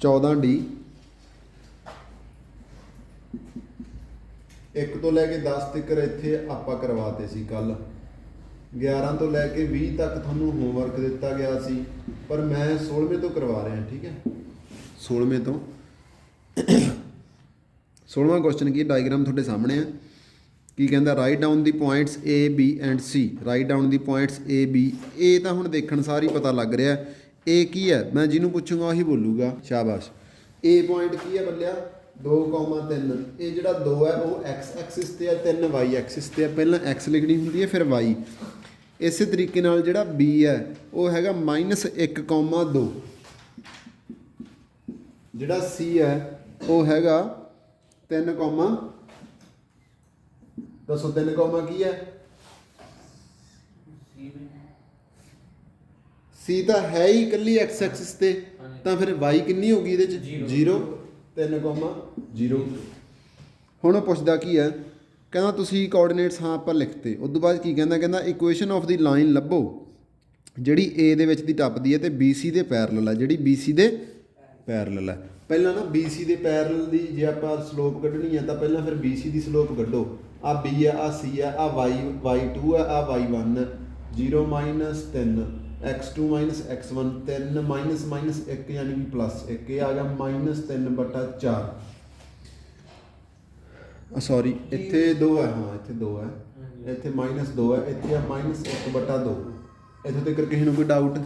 14D 1 ਤੋਂ ਲੈ ਕੇ 10 ਤੱਕ ਇੱਥੇ ਆਪਾਂ ਕਰਵਾਤੇ ਸੀ ਕੱਲ। 11 ਤੋਂ ਲੈ ਕੇ 20 ਤੱਕ ਤੁਹਾਨੂੰ ਹੋਮਵਰਕ ਦਿੱਤਾ ਗਿਆ ਸੀ, ਪਰ ਮੈਂ 16ਵੇਂ ਤੋਂ ਕਰਵਾ ਰਿਹਾ। ਠੀਕ ਹੈ, 16ਵੇਂ ਤੋਂ 16ਵਾਂ ਕੁਐਸਚਨ ਕੀ ਡਾਇਗਰਾਮ ਤੁਹਾਡੇ ਸਾਹਮਣੇ ਆ। ਕੀ ਕਹਿੰਦਾ right down the points A B and C। Right down the points A B। ਇਹ ਤਾਂ ਹੁਣ ਦੇਖਣ ਸਾਰ ਹੀ ਪਤਾ ਲੱਗ ਰਿਹਾ ਇਹ ਕੀ ਹੈ, ਮੈਂ ਜਿਹਨੂੰ ਪੁੱਛੂੰਗਾ ਉਹੀ ਬੋਲੂਗਾ। ਸ਼ਾਬਾਸ਼। A ਪੁਆਇੰਟ ਕੀ ਹੈ ਬੱਲਿਆ 2,3। ਇਹ ਜਿਹੜਾ 2 ਹੈ ਉਹ x ਐਕਸਿਸ ਤੇ ਹੈ, 3 y ਐਕਸਿਸ ਤੇ ਹੈ। ਪਹਿਲਾਂ x ਲਿਖਣੀ ਹੁੰਦੀ ਹੈ ਫਿਰ y। ਇਸੇ ਤਰੀਕੇ ਨਾਲ ਜਿਹੜਾ B ਹੈ ਉਹ ਹੈਗਾ -1,2। ਜਿਹੜਾ C ਹੈ ਉਹ ਹੈਗਾ 3, ਦੱਸੋ 3 ਕੀ ਹੈ? C ਤਾਂ ਹੈ ਹੀ ਇਕੱਲੀ x ਐਕਸਿਸ ਤੇ, ਤਾਂ ਫਿਰ y ਕਿੰਨੀ ਹੋਗੀ ਇਹਦੇ ਚ? 0। 3,0। ਹੁਣ ਪੁੱਛਦਾ ਕੀ ਹੈ, ਕਹਿੰਦਾ ਤੁਸੀਂ ਕੋਆਰਡੀਨੇਟਸ ਹਾਂ ਆਪਾਂ ਲਿਖਤੇ। ਉਸ ਤੋਂ ਬਾਅਦ ਕੀ ਕਹਿੰਦਾ, ਕਹਿੰਦਾ ਇਕੁਏਸ਼ਨ ਆਫ ਦੀ ਲਾਈਨ ਲੱਭੋ ਜਿਹੜੀ A ਦੇ ਵਿੱਚ ਦੀ ਟੱਪਦੀ ਹੈ ਤੇ BC ਦੇ ਪੈਰਲਲ ਹੈ। ਜਿਹੜੀ BC ਦੇ ਪੈਰਲਲ ਹੈ। ਪਹਿਲਾਂ ਨਾ BC ਦੇ ਪੈਰਲਲ ਦੀ ਜੇ ਆਪਾਂ ਸਲੋਪ ਕੱਢਣੀ ਹੈ ਤਾਂ ਪਹਿਲਾਂ ਫਿਰ BC ਦੀ ਸਲੋਪ ਕੱਢੋ। ਆ B ਹੈ, ਆ C ਹੈ, ਆ y2 ਹੈ, ਆ y1 ਹੈ। 0 - 3 x2 - x1 3 -1 यानी कि +1। ये आ गया -3/4। सॉरी इत्थे 2 है, हाँ इत्थे 2 है, इत्थे -2 है, इत्थे -1/2। इत्थों तक किसी को कोई डाउट?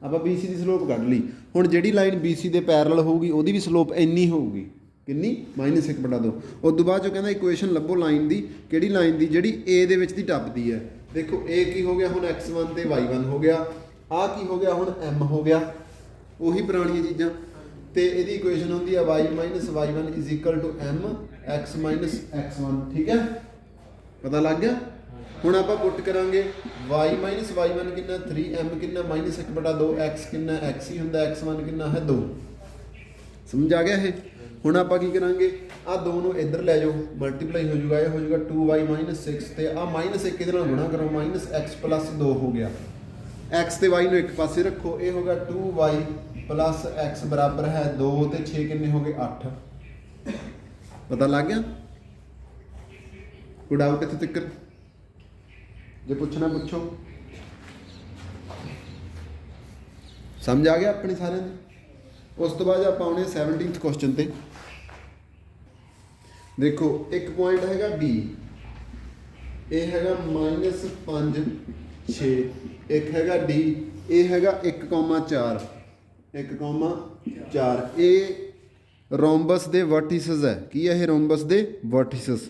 ਆਪਾਂ BC ਦੀ ਸਲੋਪ ਕੱਢ ਲਈ। ਹੁਣ ਜਿਹੜੀ ਲਾਈਨ BC ਦੇ ਪੈਰਲਲ ਹੋਊਗੀ ਉਹਦੀ ਵੀ ਸਲੋਪ ਇੰਨੀ ਹੋਊਗੀ। ਕਿੰਨੀ? -1/2। ਉਸ ਤੋਂ ਬਾਅਦ ਜੋ ਕਹਿੰਦਾ ਇਕੁਏਸ਼ਨ ਲੱਭੋ ਲਾਈਨ ਦੀ। ਕਿਹੜੀ ਲਾਈਨ ਦੀ? ਜਿਹੜੀ A ਦੇ ਵਿੱਚ ਦੀ ਟੱਪਦੀ ਹੈ। ਦੇਖੋ A ਕੀ ਹੋ ਗਿਆ ਹੁਣ? x1 ਤੇ y1 ਹੋ ਗਿਆ। ਆਹ ਕੀ ਹੋ ਗਿਆ ਹੁਣ? m ਹੋ ਗਿਆ। ਉਹੀ ਪੁਰਾਣੀਆਂ ਚੀਜ਼ਾਂ। ਤੇ ਇਹਦੀ ਇਕੁਏਸ਼ਨ ਹੁੰਦੀ ਹੈ y - y1 = m x - x1। ਠੀਕ ਹੈ, ਪਤਾ ਲੱਗ ਗਿਆ? ਹੁਣ ਆਪਾਂ ਪੁੱਟ ਕਰਾਂਗੇ y - y1 ਕਿੰਨਾ 3m ਕਿੰਨਾ -1/2 x ਕਿੰਨਾ x ਹੀ ਹੁੰਦਾ x1 ਕਿੰਨਾ ਹੈ 2। ਸਮਝ ਆ ਗਿਆ ਇਹ? ਹੁਣ ਆਪਾਂ ਕੀ ਕਰਾਂਗੇ ਆਹ 2 ਨੂੰ ਇੱਧਰ ਲੈ ਜਾਓ, ਮਲਟੀਪਲਾਈ ਹੋ ਜਾਊਗਾ। ਇਹ ਹੋ ਜਾਊਗਾ 2y - 6 ਤੇ ਆਹ -1 ਇਹਦੇ ਨਾਲ ਗੁਣਾ ਕਰੋ -x + 2 ਹੋ ਗਿਆ। x ਤੇ y ਨੂੰ ਇੱਕ ਪਾਸੇ ਰੱਖੋ। ਇਹ ਹੋ ਗਿਆ 2y + x ਬਰਾਬਰ ਹੈ 2 ਤੇ 6 ਕਿੰਨੇ ਹੋ ਗਏ 8। ਪਤਾ ਲੱਗ ਗਿਆ? ਕੋਈ ਡਾਊਟ ਇੱਥੇ ਤੱਕ? ਜੇ ਪੁੱਛਣਾ ਪੁੱਛੋ। ਸਮਝ ਆ ਗਿਆ ਆਪਣੇ ਸਾਰਿਆਂ ਦੇ? ਉਸ ਤੋਂ ਬਾਅਦ ਆਪਾਂ ਆਉਣੇ 17th ਕੁਐਸਚਨ ਤੇ। ਦੇਖੋ ਇੱਕ ਪੁਆਇੰਟ ਹੈਗਾ B, ਇਹ ਹੈਗਾ -5 6। ਇੱਕ ਹੈਗਾ D, ਇਹ ਹੈਗਾ 1,4। 1,4 ਇਹ ਰੋਮਬਸ ਦੇ ਵਰਟੀਸਸ ਹੈ। ਕੀ ਹੈ ਇਹ? ਰੋਮਬਸ ਦੇ ਵਰਟੀਸਸ।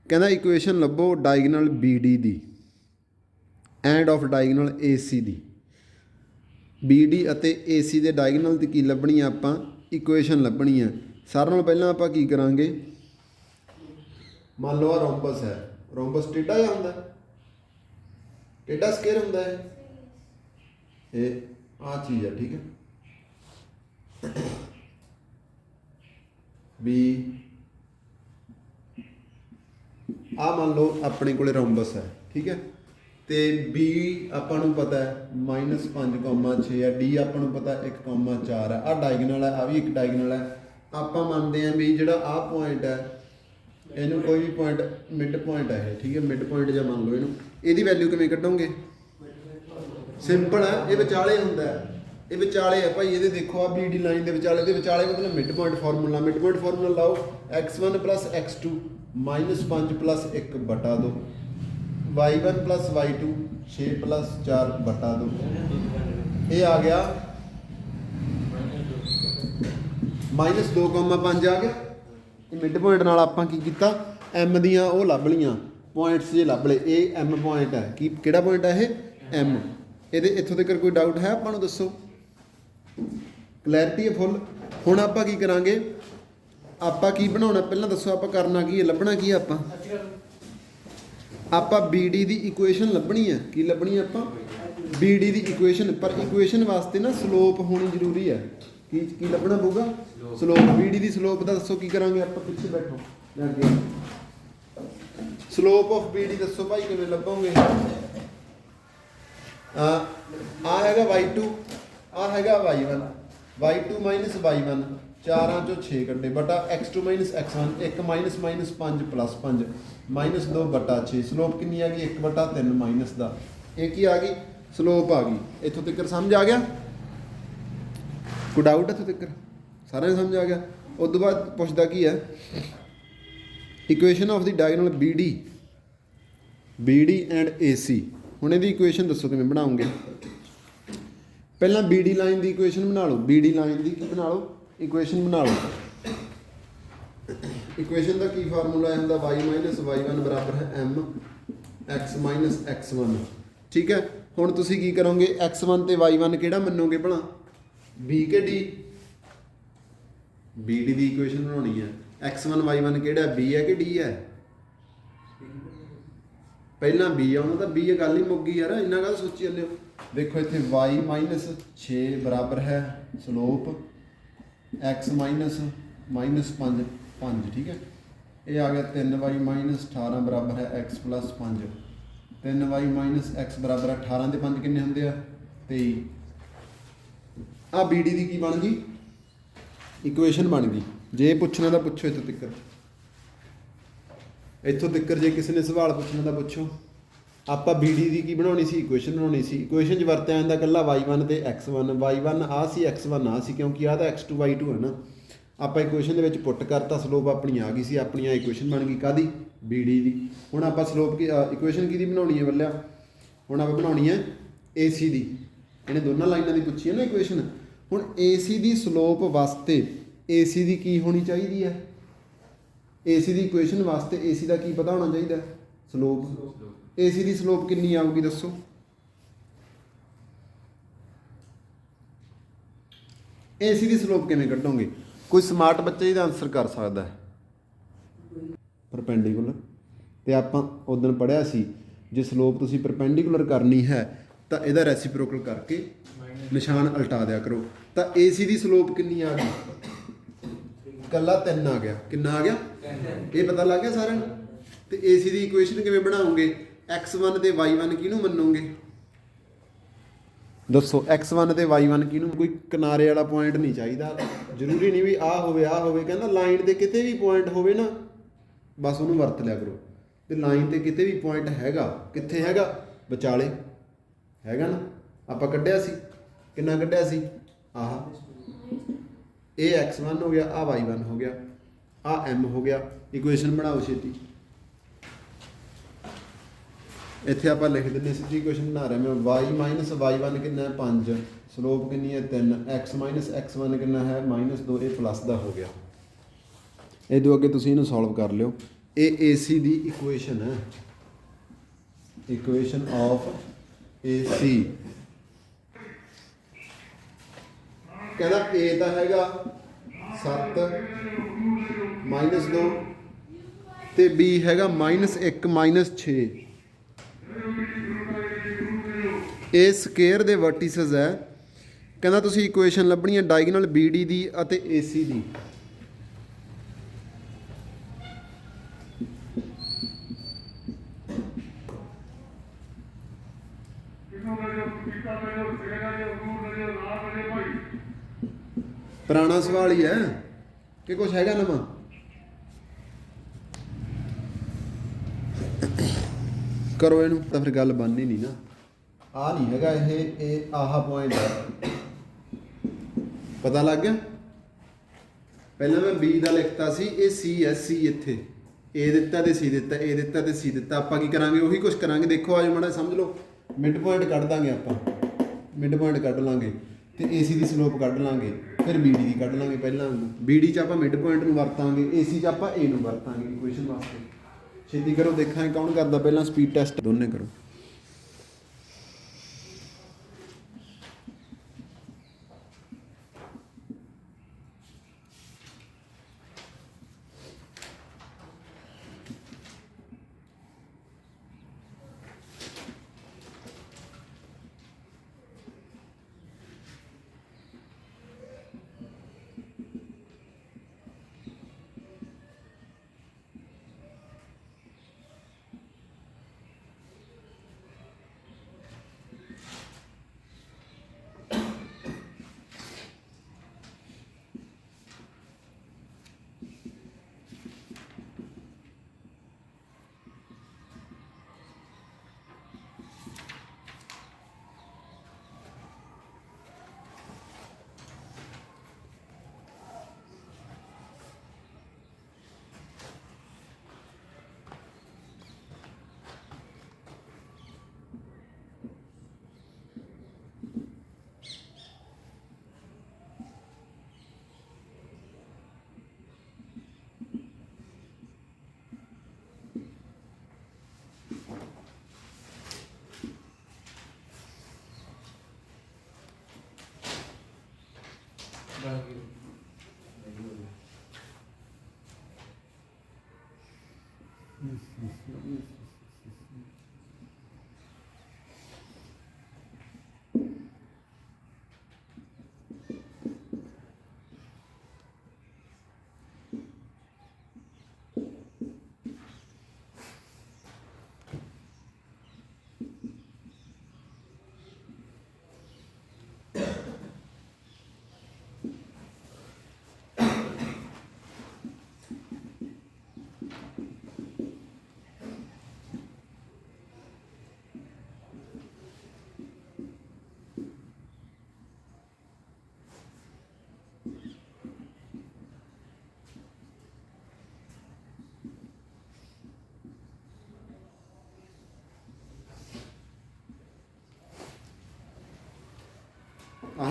ਕਹਿੰਦਾ ਇਕੁਏਸ਼ਨ ਲੱਭੋ diagonal BD the end of diagonal AC the. BD ਅਤੇ AC ਦੇ ਡਾਇਗਨਲ ਦੀ ਕੀ ਲੱਭਣੀ ਆ ਆਪਾਂ? ਇਕੁਏਸ਼ਨ ਲੱਭਣੀ ਆ। ਸਾਰਿਆਂ ਨਾਲੋਂ ਪਹਿਲਾਂ ਆਪਾਂ ਕੀ ਕਰਾਂਗੇ, ਮੰਨ ਲਓ ਆ ਰੋਮਬਸ ਹੈ। ਰੋਮਬਸ ਟੇਢਾ ਜਿਹਾ ਹੁੰਦਾ, ਟੇਢਾ ਸਕੁਅਰ ਹੁੰਦਾ ਹੈ। ਇਹ ਆਹ ਚੀਜ਼ ਹੈ। ਠੀਕ ਹੈ, ਵੀ ਆਹ ਮੰਨ ਲਓ ਆਪਣੇ ਕੋਲੇ ਰੋਮਬਸ ਹੈ। ਠੀਕ ਹੈ, ਤੇ B ਆਪਾਂ ਨੂੰ ਪਤਾ ਹੈ -5,6 ਹੈ। D ਆਪਾਂ ਨੂੰ ਪਤਾ 1,4 ਹੈ। ਆਹ ਡਾਇਗਨਲ ਹੈ, ਆਹ ਵੀ ਇੱਕ ਡਾਇਗਨਲ ਹੈ। ਆਪਾਂ ਮੰਨਦੇ ਹਾਂ ਵੀ ਜਿਹੜਾ ਆਹ ਪੁਆਇੰਟ ਹੈ ਇਹਨੂੰ ਕੋਈ ਵੀ ਪੁਆਇੰਟ ਮਿਡ ਪੁਆਇੰਟ ਹੈ ਇਹ। ਠੀਕ ਹੈ, ਮਿਡ ਪੁਆਇੰਟ ਜਾਂ ਮੰਨ ਲਓ ਇਹਨੂੰ। ਇਹਦੀ ਵੈਲਿਊ ਕਿਵੇਂ ਕੱਢੋਗੇ? ਸਿੰਪਲ ਹੈ, ਇਹ ਵਿਚਾਲੇ ਹੁੰਦਾ ਹੈ। ਇਹ ਵਿਚਾਲੇ ਹੈ ਭਾਈ। ਇਹਦੇ ਦੇਖੋ ਆ BD ਲਾਈਨ ਦੇ ਵਿਚਾਲੇ, ਦੇ ਵਿਚਾਲੇ ਮਤਲਬ mid point formula. Mid point formula ਲਾਓ x1 + x2 -5 + 1/2 y1 + y2 6 + 4/2। ਇਹ ਆ ਗਿਆ -2,5 ਆ ਗਿਆ। ਮਿਡ ਪੁਆਇੰਟ ਨਾਲ ਆਪਾਂ ਕੀ ਕੀਤਾ, M ਦੀਆਂ ਉਹ ਲੱਭ ਲਈਆਂ, ਪੁਆਇੰਟਸ ਜੇ ਲੱਭ ਲਏ। ਇਹ M ਪੁਆਇੰਟ ਹੈ। ਕੀ ਕਿਹੜਾ ਪੁਆਇੰਟ ਹੈ ਇਹ? M। ਇਹਦੇ ਇੱਥੋਂ ਤੱਕ ਕੋਈ ਡਾਊਟ ਹੈ ਆਪਾਂ ਨੂੰ? ਦੱਸੋ, ਕਲੈਰਿਟੀ ਹੈ ਫੁੱਲ। ਹੁਣ ਆਪਾਂ ਕੀ ਕਰਾਂਗੇ, ਆਪਾਂ ਕੀ ਬਣਾਉਣਾ ਪਹਿਲਾਂ ਦੱਸੋ। ਆਪਾਂ ਕਰਨਾ ਕੀ ਹੈ, ਲੱਭਣਾ ਕੀ ਹੈ ਆਪਾਂ BD ਦੀ ਇਕੁਏਸ਼ਨ ਲੱਭਣੀ ਹੈ। ਕੀ ਲੱਭਣੀ ਹੈ ਆਪਾਂ? BD ਦੀ ਇਕੁਏਸ਼ਨ। ਪਰ ਇਕੁਏਸ਼ਨ ਵਾਸਤੇ ਨਾ ਸਲੋਪ ਹੋਣੀ ਜ਼ਰੂਰੀ ਹੈ। ਕੀ ਲੱਭਣਾ ਪਊਗਾ? ਸਲੋਪ। BD ਦੀ ਸਲੋਪ ਦਾ ਦੱਸੋ ਕੀ ਕਰਾਂਗੇ ਆਪਾਂ? ਪਿੱਛੇ ਬੈਠੋ ਅੱਗੇ। ਸਲੋਪ ਆਫ BD ਦੱਸੋ ਭਾਈ ਕਿਵੇਂ ਲੱਭੋਗੇ? ਆ ਹੈਗਾ y2, ਆ ਹੈਗਾ y1। y2 ਮਾਈਨਸ y1 4 ਚੋਂ 6 ਕੱਢੇ ਬਟਾ x2 minus x1 1 minus minus 5 plus 5 minus 2 ਬਟਾ 6 slope ਕਿੰਨੀ ਆ ਗਈ 1 ਬਟਾ 3 ਮਾਈਨਸ ਦਾ ਇਹ ਕੀ ਆ ਗਈ ਸਲੋਪ ਆ ਗਈ। ਇੱਥੋਂ ਤੱਕ ਸਮਝ ਆ ਗਿਆ? ਕੋਈ ਡਾਊਟ ਇੱਥੋਂ ਤੱਕ ਸਾਰਿਆਂ ਨੂੰ ਸਮਝ ਆ ਗਿਆ? ਉਸ ਤੋਂ ਬਾਅਦ ਪੁੱਛਦਾ ਕੀ ਹੈ equation of the diagonal BD and AC। ਹੁਣ ਇਹਦੀ ਇਕੁਏਸ਼ਨ ਦੱਸੋ ਕਿਵੇਂ ਬਣਾਉਂਗੇ? ਪਹਿਲਾਂ BD ਲਾਈਨ ਦੀ ਇਕੁਏਸ਼ਨ ਬਣਾ ਲਓ। BD ਲਾਈਨ ਦੀ ਕੀ ਬਣਾ ਲਓ? ਇਕੁਏਸ਼ਨ ਬਣਾ ਲਓ। ਇਕੁਏਸ਼ਨ ਦਾ ਕੀ ਫਾਰਮੂਲਾ ਹੁੰਦਾ? y ਮਾਈਨਸ y1 ਬਰਾਬਰ ਹੈ m x ਮਾਈਨਸ x1। ਠੀਕ ਹੈ, ਹੁਣ ਤੁਸੀਂ ਕੀ ਕਰੋਗੇ? x1 ਤੇ y1 ਕਿਹੜਾ ਮੰਨੋਗੇ ਭਲਾ? B ਕਿ D? BD ਦੀ ਇਕੁਏਸ਼ਨ ਬਣਾਉਣੀ ਹੈ। x1 y1 ਕਿਹੜਾ? B ਹੈ ਕਿ D ਹੈ? ਪਹਿਲਾਂ B ਆਉਣਾ ਤਾਂ B ਇਹ ਗੱਲ ਹੀ ਮੁੱਕ ਗਈ ਯਾਰ, ਇੰਨਾ ਗੱਲ ਸੋਚੀ ਜਾਂਦੇ ਹੋ। ਦੇਖੋ ਇੱਥੇ y ਮਾਈਨਸ 6 ਬਰਾਬਰ ਹੈ ਸਲੋਪ x ਮਾਈਨਸ 5 ਠੀਕ ਹੈ। ਇਹ ਆ ਗਿਆ 3y ਮਾਈਨਸ 18 ਬਰਾਬਰ ਹੈ x plus 5। 3y minus x ਬਰਾਬਰ ਹੈ 18 ਦੇ 5 ਕਿੰਨੇ ਹੁੰਦੇ ਆ? 23। ਆ BD ਦੀ ਕੀ ਬਣ ਗਈ? ਇਕੁਏਸ਼ਨ ਬਣ ਗਈ। ਜੇ ਪੁੱਛਣਾ ਤਾਂ ਪੁੱਛੋ ਇੱਥੋਂ ਤੱਕ, ਇੱਥੋਂ ਤੱਕ ਜੇ ਕਿਸੇ ਨੇ ਸਵਾਲ ਪੁੱਛਣਾ ਤਾਂ ਪੁੱਛੋ। ਆਪਾਂ BD ਦੀ ਕੀ ਬਣਾਉਣੀ ਸੀ? ਇਕੁਏਸ਼ਨ ਬਣਾਉਣੀ ਸੀ। ਇਕੁਏਸ਼ਨ 'ਚ ਵਰਤਿਆ ਜਾਂਦਾ ਇਕੱਲਾ y1 ਤੇ x1। y1 ਆ ਸੀ, x1 ਆ ਸੀ, ਕਿਉਂਕਿ ਆਹ ਤਾਂ x2 y2 ਹੈ ਨਾ। ਆਪਾਂ ਇਕੁਏਸ਼ਨ ਦੇ ਵਿੱਚ ਪੁੱਟ ਕਰਤਾ, ਸਲੋਪ ਆਪਣੀ ਆ ਗਈ ਸੀ। ਆਪਣੀ ਆ ਇਕੁਏਸ਼ਨ ਬਣ ਗਈ ਕਾਹਦੀ? BD ਦੀ। ਹੁਣ ਆਪਾਂ ਸਲੋਪ ਕੀ ਇਕੁਏਸ਼ਨ ਕਿਹਦੀ ਬਣਾਉਣੀ ਹੈ ਬੱਲਿਆ? ਹੁਣ ਆਪਾਂ ਬਣਾਉਣੀ ਹੈ AC ਦੀ। ਇਹਨੇ ਦੋਨਾਂ ਲਾਈਨਾਂ ਦੀ ਪੁੱਛੀ ਹੈ ਨਾ ਇਕੁਏਸ਼ਨ। ਹੁਣ AC ਦੀ ਸਲੋਪ ਵਾਸਤੇ AC ਦੀ ਕੀ ਹੋਣੀ ਚਾਹੀਦੀ ਹੈ? AC ਦੀ ਇਕੁਏਸ਼ਨ ਵਾਸਤੇ AC ਦਾ ਕੀ ਪਤਾ ਹੋਣਾ ਚਾਹੀਦਾ? ਸਲੋਪ। AC ਦੀ ਸਲੋਪ ਕਿੰਨੀ ਆਊਗੀ ਦੱਸੋ? AC ਦੀ ਸਲੋਪ ਕਿਵੇਂ ਕੱਢੋਗੇ? ਕੋਈ ਸਮਾਰਟ ਬੱਚਾ ਇਹਦਾ ਆਨਸਰ ਕਰ ਸਕਦਾ ਹੈ? ਪਰਪੈਂਡੀਕੂਲਰ। ਤੇ ਆਪਾਂ ਉਦੋਂ ਪੜ੍ਹਿਆ ਸੀ ਜੇ ਸਲੋਪ ਤੁਸੀਂ ਪਰਪੈਂਡੀਕੂਲਰ ਕਰਨੀ ਹੈ ਤਾਂ ਇਹਦਾ ਰੈਸੀਪ੍ਰੋਕਲ ਕਰਕੇ ਨਿਸ਼ਾਨ ਉਲਟਾ ਦਿਆ ਕਰੋ। ਤਾਂ AC ਦੀ ਸਲੋਪ ਕਿੰਨੀ ਆ ਗਈ? ਇਕੱਲਾ 3 ਆ ਗਿਆ। ਕਿੰਨਾ ਆ ਗਿਆ? ਇਹ ਪਤਾ ਲੱਗ ਗਿਆ ਸਾਰਿਆਂ ਨੂੰ? ਤੇ AC ਦੀ ਇਕੁਏਸ਼ਨ ਕਿਵੇਂ ਬਣਾਓਗੇ? x1 ਤੇ y1 ਕਿਹਨੂੰ ਮੰਨੋਗੇ ਦੱਸੋ? x1 ਤੇ y1 ਕਿਹਨੂੰ? ਕੋਈ ਕਿਨਾਰੇ ਵਾਲਾ ਪੁਆਇੰਟ ਨਹੀਂ ਚਾਹੀਦਾ। ਜ਼ਰੂਰੀ ਨਹੀਂ ਵੀ ਆਹ ਹੋਵੇ ਆਹ ਹੋਵੇ, ਕਹਿੰਦਾ ਲਾਈਨ ਤੇ ਕਿਤੇ ਵੀ ਪੁਆਇੰਟ ਹੋਵੇ ਨਾ ਬਸ ਉਹਨੂੰ ਵਰਤ ਲਿਆ ਕਰੋ। ਤੇ ਲਾਈਨ ਤੇ ਕਿਤੇ ਵੀ ਪੁਆਇੰਟ ਹੈਗਾ, ਕਿੱਥੇ ਹੈਗਾ? ਵਿਚਾਲੇ ਹੈਗਾ ਨਾ। ਆਪਾਂ ਕੱਢਿਆ ਸੀ, ਕਿੰਨਾ ਕੱਢਿਆ ਸੀ? ਆਹ ਇਹ x1 ਹੋ ਗਿਆ, ਆਹ y1 ਹੋ ਗਿਆ, ਆਹ m ਹੋ ਗਿਆ। ਇਕੁਏਸ਼ਨ ਬਣਾਓ ਛੇਤੀ। ਇੱਥੇ ਆਪਾਂ ਲਿਖ ਦਿੰਦੇ ਸਿੱਧੀ ਇਕੁਏਸ਼ਨ ਬਣਾ ਰਹੇ ਮੈਂ। y ਮਾਈਨਸ y1 ਕਿੰਨਾ ਹੈ? 5। ਸਲੋਪ ਕਿੰਨੀ ਹੈ? 3। x ਮਾਈਨਸ x1 ਕਿੰਨਾ ਹੈ? -2। ਇਹ ਪਲੱਸ ਦਾ ਹੋ ਗਿਆ। ਇਹਦੋਂ ਅੱਗੇ ਤੁਸੀਂ ਇਹਨੂੰ ਸੋਲਵ ਕਰ ਲਿਓ। ਇਹ AC ਦੀ ਇਕੁਏਸ਼ਨ ਹੈ, ਇਕੁਏਸ਼ਨ ਆਫ AC। ਕਹਿੰਦਾ A ਤਾਂ ਹੈਗਾ 7 -2 ਤੇ B ਹੈਗਾ -1 -6। ਇਹ ਸਕੁਏਅਰ ਦੇ ਵਰਟੀਸਸ ਹੈ। ਕਹਿੰਦਾ ਤੁਸੀਂ ਇਕੁਏਸ਼ਨ ਲੱਭਣੀ ਹੈ ਡਾਇਗੋਨਲ BD ਦੀ ਅਤੇ AC ਦੀ। ਪੁਰਾਣਾ ਸਵਾਲ ਹੀ ਹੈ ਕਿ ਕੁਛ ਹੈਗਾ ਨਵਾਂ? ਕਰੋ ਇਹਨੂੰ ਤਾਂ ਫਿਰ ਗੱਲ ਬਣਨੀ ਨਹੀਂ ਨਾ। ਆ ਨਹੀਂ ਹੈਗਾ ਇਹ ਆਹ ਪੁਆਇੰਟ ਹੈ। ਪਤਾ ਲੱਗ ਗਿਆ? ਪਹਿਲਾਂ ਮੈਂ B ਦਾ ਲਿਖਤਾ ਸੀ, ਇਹ C ਹੈ। C ਇੱਥੇ A ਦਿੱਤਾ ਤੇ C ਦਿੱਤਾ, A ਦਿੱਤਾ ਤੇ C ਦਿੱਤਾ। ਆਪਾਂ ਕੀ ਕਰਾਂਗੇ? ਉਹੀ ਕੁਛ ਕਰਾਂਗੇ। ਦੇਖੋ ਆਜੋ ਮਾੜਾ ਸਮਝ ਲਓ। ਮਿਡ ਪੁਆਇੰਟ ਕੱਢ ਦਾਂਗੇ ਆਪਾਂ, ਮਿਡ ਪੁਆਇੰਟ ਕੱਢ ਲਾਂਗੇ ਤੇ AC ਦੀ ਸਲੋਪ ਕੱਢ ਲਾਂਗੇ, ਫਿਰ BD ਦੀ ਕੱਢ ਲਾਂਗੇ। ਪਹਿਲਾਂ BD 'ਚ ਆਪਾਂ ਮਿਡ ਪੁਆਇੰਟ ਨੂੰ ਵਰਤਾਂਗੇ, AC 'ਚ ਆਪਾਂ A ਨੂੰ ਵਰਤਾਂਗੇ ਇਕੁਏਸ਼ਨ ਵਾਸਤੇ। ਛੇਤੀ ਕਰੋ, ਦੇਖਾਂਗੇ ਕੌਣ ਕਰਦਾ ਪਹਿਲਾਂ। ਸਪੀਡ ਟੈਸਟ ਦੋਨੇ ਕਰੋ। ਆਹੀ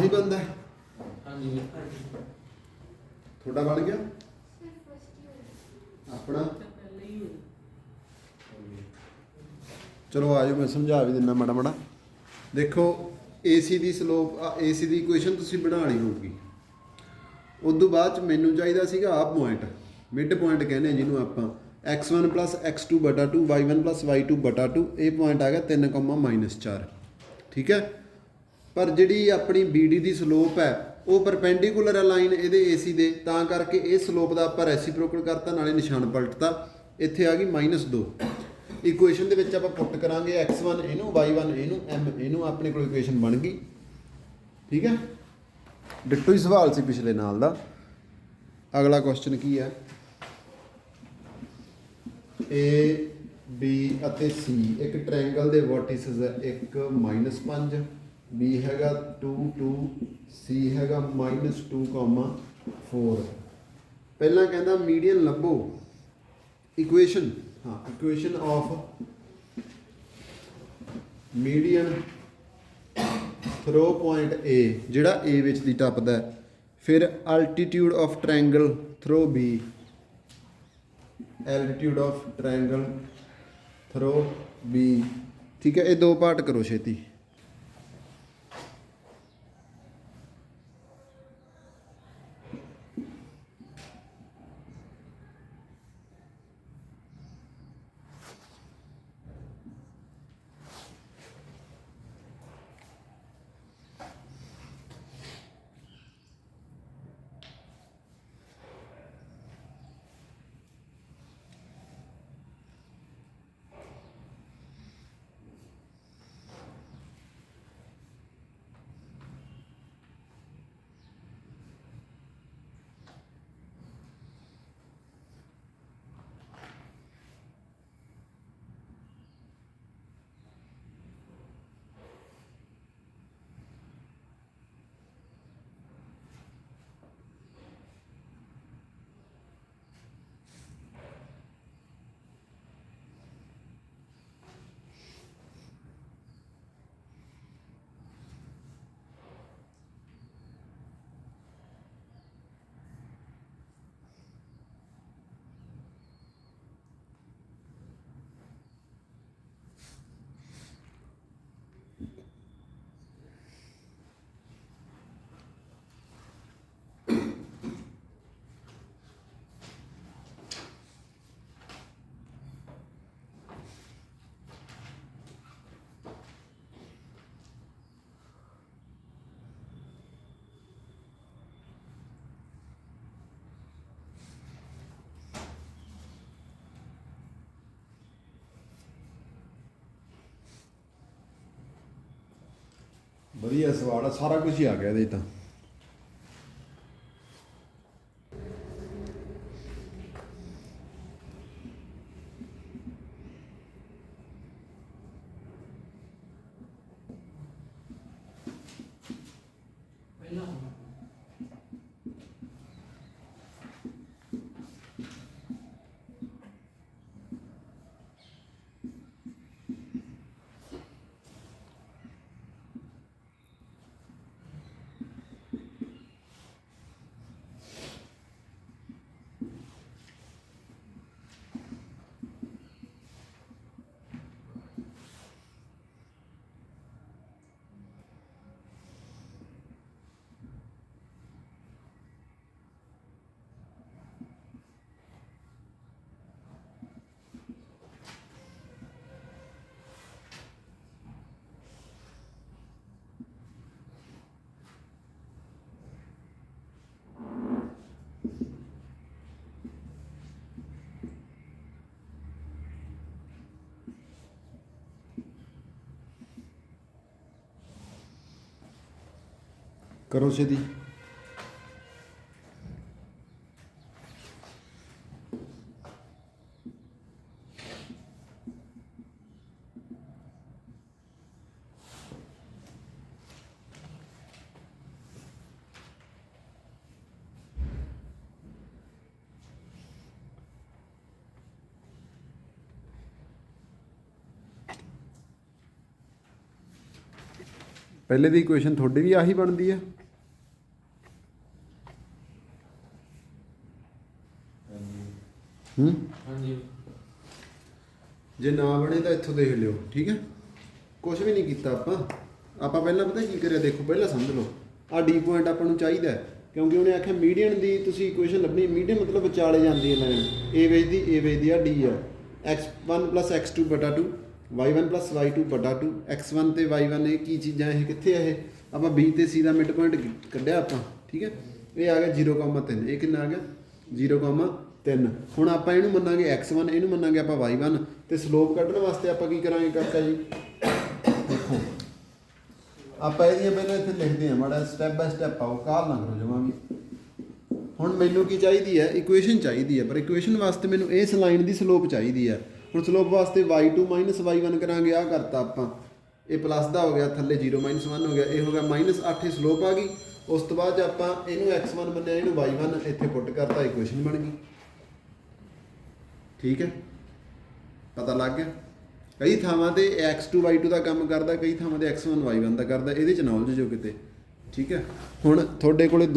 ਬੰਦਾ ਹੈ ਤੁਹਾਡਾ ਬਣ ਗਿਆ ਆਪਣਾ। ਚਲੋ ਆਜੋ ਮੈਂ ਸਮਝਾ ਵੀ ਦਿੰਦਾ ਮਾੜਾ ਮਾੜਾ। ਦੇਖੋ AC ਦੀ ਸਲੋਪ AC ਦੀ ਇਕੁਏਸ਼ਨ ਤੁਸੀਂ ਬਣਾਉਣੀ ਹੋਊਗੀ। ਉਸ ਤੋਂ ਬਾਅਦ ਚ ਮੈਨੂੰ ਚਾਹੀਦਾ ਸੀਗਾ ਆਹ ਪੁਆਇੰਟ, ਮਿਡ ਪੁਆਇੰਟ ਕਹਿੰਦੇ ਜਿਹਨੂੰ ਆਪਾਂ x1 + x2/2 y1 + y2/2। ਇਹ ਪੁਆਇੰਟ ਆ ਗਿਆ 3,-4। ਠੀਕ ਹੈ। ਪਰ ਜਿਹੜੀ ਆਪਣੀ BD ਦੀ ਸਲੋਪ ਹੈ ਉਹ ਪਰਪੈਂਡੀਕੂਲਰ ਹੈ ਲਾਈਨ ਇਹਦੇ AC ਦੇ, ਤਾਂ ਕਰਕੇ ਇਹ ਸਲੋਪ ਦਾ ਆਪਾਂ ਰੈਸੀਪ੍ਰੋਕਲ ਕਰਤਾ, ਨਾਲੇ ਨਿਸ਼ਾਨ ਪਲਟਤਾ। ਇੱਥੇ ਆ ਗਈ -2। ਇਕੁਏਸ਼ਨ ਦੇ ਵਿੱਚ ਆਪਾਂ ਪੁੱਟ ਕਰਾਂਗੇ x1 ਇਹਨੂੰ, y1 ਇਹਨੂੰ, m ਇਹਨੂੰ। ਆਪਣੇ ਕੋਲ ਇਕੁਏਸ਼ਨ ਬਣ ਗਈ। ਠੀਕ ਹੈ। ਡਿੱਟੋ ਹੀ ਸਵਾਲ ਸੀ ਪਿਛਲੇ ਨਾਲ ਦਾ। ਅਗਲਾ ਕੁਐਸਚਨ ਕੀ ਹੈ? A B ਅਤੇ C ਇੱਕ ਟ੍ਰਾਇੰਗਲ ਦੇ ਵਰਟਿਸਿਸ ਹੈ। ਇੱਕ -5, B ਹੈਗਾ 2 2, C ਹੈਗਾ -2, 4। ਪਹਿਲਾਂ ਕਹਿੰਦਾ ਮੀਡੀਅਨ ਲੱਭੋ। Equation equation of median through point A ਜਿਹੜਾ A ਵਿੱਚ ਦੀ ਟੱਪਦਾ। ਫਿਰ altitude of triangle through B, altitude of triangle through B। ਠੀਕ ਹੈ। ਇਹ ਦੋ ਪਾਰਟ ਕਰੋ ਛੇਤੀ। ਵਧੀਆ ਸਵਾਲ ਆ, ਸਾਰਾ ਕੁਝ ਹੀ ਆ ਗਿਆ ਇਹਦੇ ਤਾਂ। ਕਰੋ ਛੇਤੀ। ਪਹਿਲੇ ਦੀ ਇਕੁਏਸ਼ਨ ਤੁਹਾਡੀ ਵੀ ਆਹੀ ਬਣਦੀ ਆ? ਹਾਂਜੀ। ਜੇ ਨਾ ਬਣੇ ਤਾਂ ਇੱਥੋਂ ਦੇਖ ਲਿਓ, ਠੀਕ ਹੈ। ਕੁਝ ਵੀ ਨਹੀਂ ਕੀਤਾ ਆਪਾਂ ਪਹਿਲਾਂ ਪਤਾ ਕੀ ਕਰਿਆ, ਦੇਖੋ ਪਹਿਲਾਂ ਸਮਝ ਲਓ ਆਹ ਡੀ ਪੁਆਇੰਟ ਆਪਾਂ ਨੂੰ ਚਾਹੀਦਾ ਹੈ, ਕਿਉਂਕਿ ਉਹਨੇ ਆਖਿਆ ਮੀਡੀਅਨ ਦੀ ਤੁਸੀਂ ਇਕੁਏਸ਼ਨ ਲੱਭਣੀ। ਮੀਡੀਅਨ ਮਤਲਬ ਵਿਚਾਲੇ ਜਾਂਦੀ ਹੈ ਲਾਈਨ, ਏ ਵੇਚਦੀ ਆ ਡੀ ਆ, x1 + x2 ਬਟਾ 2, y1 + y2 ਬਟਾ 2, x1 ਤੇ y1 ਇਹ ਕੀ ਚੀਜ਼ਾਂ, ਇਹ ਕਿੱਥੇ ਆ? ਇਹ ਆਪਾਂ b ਤੇ c ਦਾ ਮਿਡ ਪੁਆਇੰਟ ਕੱਢਿਆ ਆਪਾਂ, ਠੀਕ ਹੈ। ਇਹ ਆ ਗਿਆ 0,3, ਇਹ ਕਿੰਨਾ ਆ ਗਿਆ 0,3। ਹੁਣ ਆਪਾਂ ਇਹਨੂੰ ਮੰਨਾਂਗੇ x1, ਇਹਨੂੰ ਮੰਨਾਂਗੇ ਆਪਾਂ y1, ਤੇ ਸਲੋਪ ਕੱਢਣ ਵਾਸਤੇ ਆਪਾਂ ਕੀ ਕਰਾਂਗੇ ਕਾਕਾ ਜੀ? ਦੇਖੋ ਆਪਾਂ ਇਹਦੀਆਂ ਪਹਿਲਾਂ ਇੱਥੇ ਲਿਖਦੇ ਹਾਂ, ਮਾੜਾ ਸਟੈਪ ਬਾਏ ਸਟੈਪ ਆਓ, ਕਾਲ ਨਾ ਕਰੋ ਜਮਾਂ ਵੀ। ਹੁਣ ਮੈਨੂੰ ਕੀ ਚਾਹੀਦੀ ਹੈ? ਇਕੁਏਸ਼ਨ ਚਾਹੀਦੀ ਹੈ, ਪਰ ਇਕੁਏਸ਼ਨ ਵਾਸਤੇ ਮੈਨੂੰ ਇਸ ਲਾਈਨ ਦੀ ਸਲੋਪ ਚਾਹੀਦੀ ਹੈ। ਹੁਣ ਸਲੋਪ ਵਾਸਤੇ y2 - y1 ਕਰਾਂਗੇ, ਆਹ ਕਰਤਾ ਆਪਾਂ, ਇਹ ਪਲੱਸ ਦਾ ਹੋ ਗਿਆ, ਥੱਲੇ 0 - 1 ਹੋ ਗਿਆ, ਇਹ ਹੋ ਗਿਆ -8 ਸਲੋਪ ਆ ਗਈ। ਉਸ ਤੋਂ ਬਾਅਦ ਆਪਾਂ ਇਹਨੂੰ x1 ਮੰਨਿਆ, ਇਹਨੂੰ y1 ਇੱਥੇ ਪੁੱਟ ਕਰਤਾ, ਇਕੁਏਸ਼ਨ ਬਣ ਗਈ, ਠੀਕ ਹੈ। ਪਤਾ ਲੱਗ ਗਿਆ? ਕਈ ਥਾਵਾਂ ਤੇ x2 y2 ਦਾ ਕੰਮ ਕਰਦਾ, ਕਈ ਥਾਵਾਂ ਤੇ x1 y1 ਦਾ ਕਰਦਾ, ਇਹਦੇ 'ਚ ਨੌਲੇਜ ਜੋ ਕਿਤੇ, ਠੀਕ ਹੈ। ਹੁਣ ਤੁਹਾਡੇ ਕੋਲੇ